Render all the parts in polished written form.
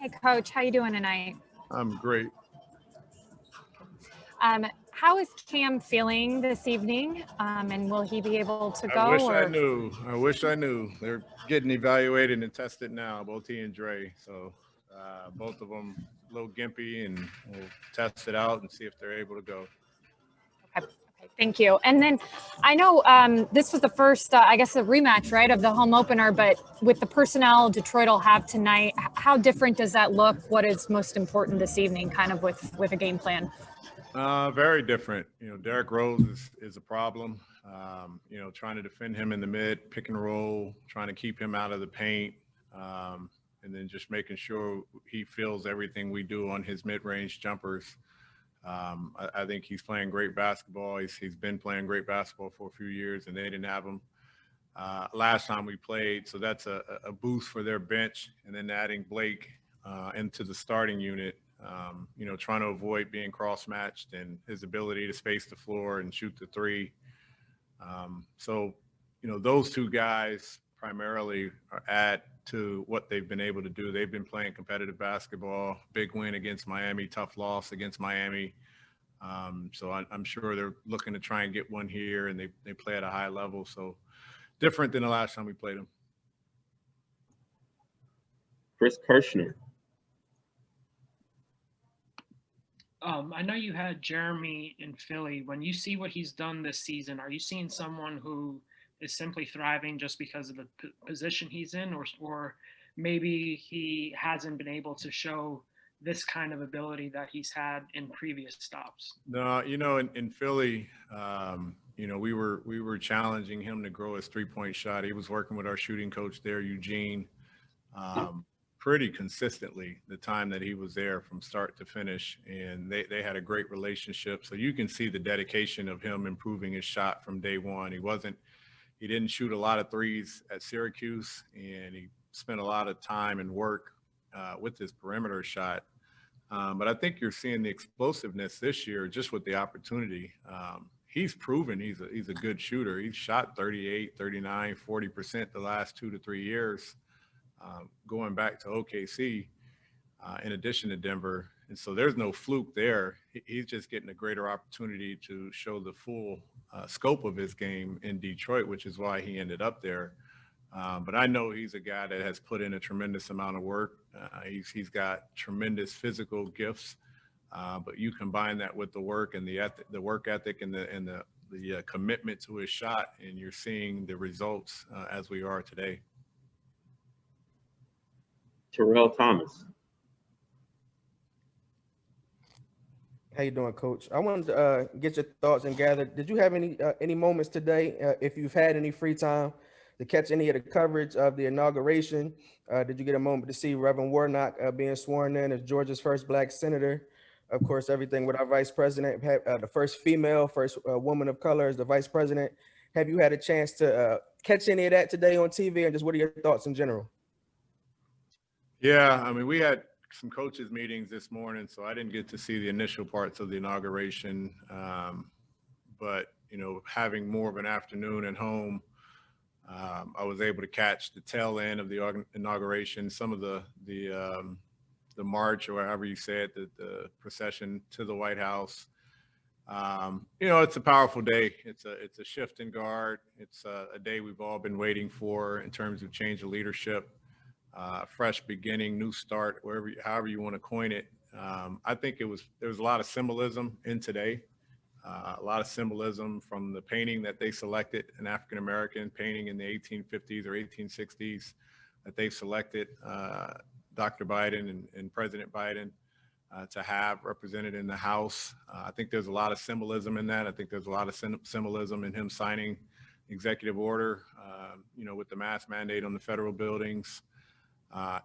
Hey, Coach, how you doing tonight? I'm great. How is Cam feeling this evening? And will he be able to go? I wish I knew. I wish I knew. They're getting evaluated and tested now, both he and Dre. So both of them a little gimpy, and we'll test it out and see if they're able to go. Okay, thank you. And then I know this was the first, I guess, a rematch, right, of the home opener. But with the personnel Detroit will have tonight, how different does that look? What is most important this evening, kind of with a game plan? Very different. Derrick Rose is a problem. Trying to defend him in the mid, pick and roll, trying to keep him out of the paint, and then just making sure he feels everything we do on his mid-range jumpers. I think he's playing great basketball. He's been playing great basketball for a few years, and they didn't have him last time we played. So that's a boost for their bench. And then adding Blake into the starting unit, trying to avoid being cross-matched and his ability to space the floor and shoot the three. Those two guys primarily add to what they've been able to do. They've been playing competitive basketball, big win against Miami, tough loss against Miami. So I'm sure they're looking to try and get one here, and they play at a high level. So different than the last time we played them. Chris Kirschner. I know you had Jeremy in Philly. When you see what he's done this season, are you seeing someone who is simply thriving just because of the position he's in, or maybe he hasn't been able to show this kind of ability that he's had in previous stops? No, in Philly, we were challenging him to grow his three-point shot. He was working with our shooting coach there, Eugene, pretty consistently the time that he was there from start to finish, and they had a great relationship. So you can see the dedication of him improving his shot from day one. He didn't shoot a lot of threes at Syracuse, and he spent a lot of time and work with his perimeter shot. But I think you're seeing the explosiveness this year just with the opportunity. He's proven he's a good shooter. He's shot 38, 39, 40% the last 2 to 3 years. Going back to OKC, in addition to Denver. And so there's no fluke there. He's just getting a greater opportunity to show the full scope of his game in Detroit, which is why he ended up there. But I know he's a guy that has put in a tremendous amount of work. He's got tremendous physical gifts, but you combine that with the work and the work ethic and the commitment to his shot, and you're seeing the results as we are today. Terrell Thomas. How you doing, Coach? I wanted to get your thoughts and gather. Did you have any moments today, if you've had any free time, to catch any of the coverage of the inauguration? Did you get a moment to see Reverend Warnock being sworn in as Georgia's first Black senator? Of course, everything with our vice president, the first woman of color as the vice president. Have you had a chance to catch any of that today on TV, and just what are your thoughts in general? Yeah, we had some coaches meetings this morning, so I didn't get to see the initial parts of the inauguration. But, having more of an afternoon at home, I was able to catch the tail end of the inauguration, some of the march, or however you say it, the procession to the White House. It's a powerful day. It's a shift in guard. It's a day we've all been waiting for in terms of change of leadership. Fresh beginning, new start, however you want to coin it. I think there was a lot of symbolism in today, a lot of symbolism from the painting that they selected, an African-American painting in the 1850s or 1860s that they selected Dr. Biden and President Biden to have represented in the House. I think there's a lot of symbolism in that. I think there's a lot of symbolism in him signing executive order, with the mask mandate on the federal buildings.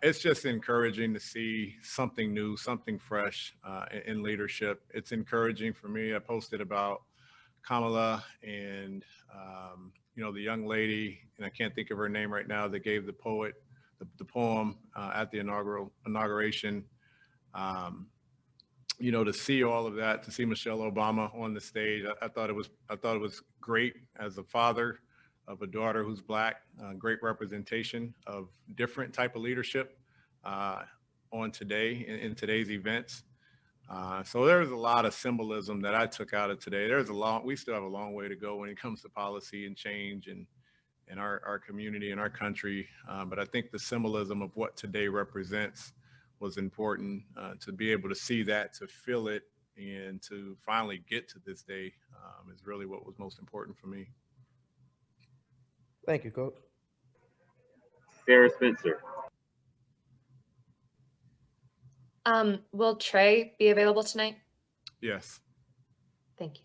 It's just encouraging to see something new, something fresh in leadership. It's encouraging for me. I posted about Kamala and, the young lady, and I can't think of her name right now, that gave the poem at the inauguration. To see all of that, to see Michelle Obama on the stage, I thought it was great as a father of a daughter who's Black, great representation of different type of leadership on on today in today's events. So there's a lot of symbolism that I took out of today. We still have a long way to go when it comes to policy and change and our community and our country. But I think the symbolism of what today represents was important to be able to see that, to feel it, and to finally get to this day is really what was most important for me. Thank you, Coach. Sarah Spencer. Will Trey be available tonight? Yes. Thank you.